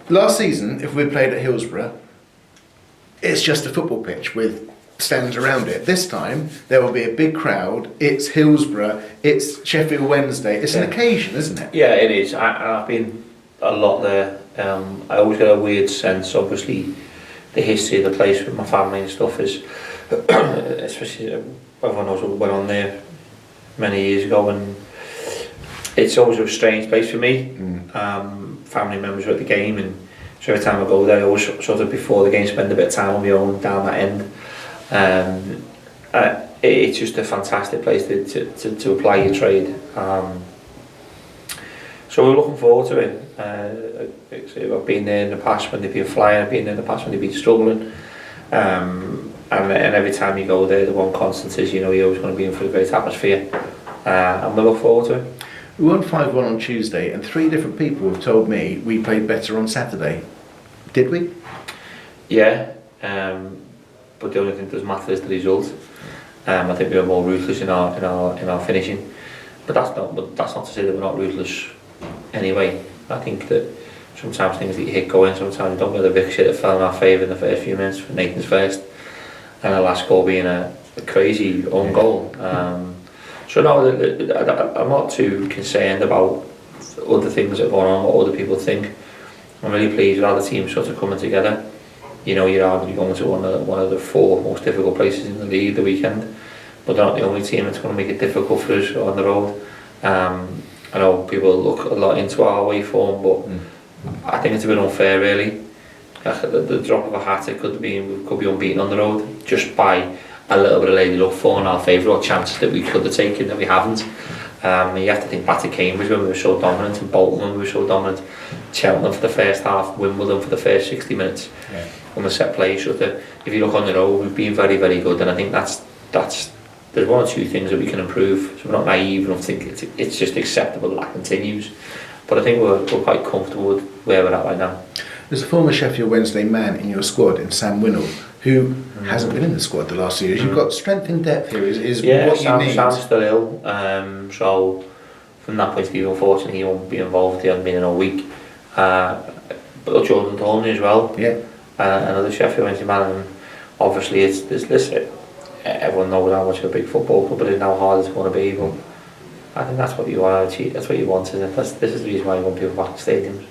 last season, if we played at Hillsborough, it's just a football pitch with stands around it. This time, there will be a big crowd. It's Hillsborough. It's Sheffield Wednesday. It's an occasion, isn't it? Yeah, it is. I've been a lot there. I always get a weird sense, obviously, the history of the place with my family and stuff is, especially everyone knows what went on there many years ago, and it's always a strange place for me. Family members were at the game, and so every time I go there, I always sort of before the game spend a bit of time on my own down that end. It's just a fantastic place to apply your trade. So we're looking forward to it. I've been there in the past when they've been flying, I've been there in the past when they've been struggling. And every time you go there, the one constant is, you're always going to be in for a great atmosphere. And we look forward to it. We won 5-1 on Tuesday, and 3 different people have told me we played better on Saturday. Did we? Yeah, but the only thing that does matter is the result. I think we were more ruthless in our finishing, but that's not to say that we're not ruthless anyway. I think that sometimes things that you hit going, sometimes you don't get the ricochet that fell in our favour in the first few minutes for Nathan's first, and the last goal being a crazy own goal. So no, I'm not too concerned about other things that are going on, what other people think. I'm really pleased with how the team's sort of coming together. You're arguably going to one of the 4 most difficult places in the league the weekend, but they're not the only team that's going to make it difficult for us on the road. I know people look a lot into our away form, but I think it's a bit unfair really. The drop of a hat, it could be unbeaten on the road just by a little bit of lady luck falling in our favour, or chances that we could have taken that we haven't. You have to think back to Cambridge when we were so dominant, and Bolton when we were so dominant, Cheltenham for the first half, Wimbledon for the first 60 minutes. On the set play, so that if you look on the road, we've been very, very good, and I think that's there's 1 or 2 things that we can improve. So we're not naive enough to think it's just acceptable that continues. But I think we're quite comfortable with where we're at right now. There's a former Sheffield Wednesday man in your squad, in Sam Winnell, who hasn't been in the squad the last few years. You've got strength in depth here, is what you need. Sam's still ill, so from that point of view, unfortunately, he won't be involved. He hasn't been in a week. But Jordan Thornley as well, another Sheffield Wednesday man, and obviously everyone knows how much of a big football club it is, how hard it's going to be, but I think that's what you want to achieve, that's what you want, isn't it? This is the reason why you want people back to stadiums.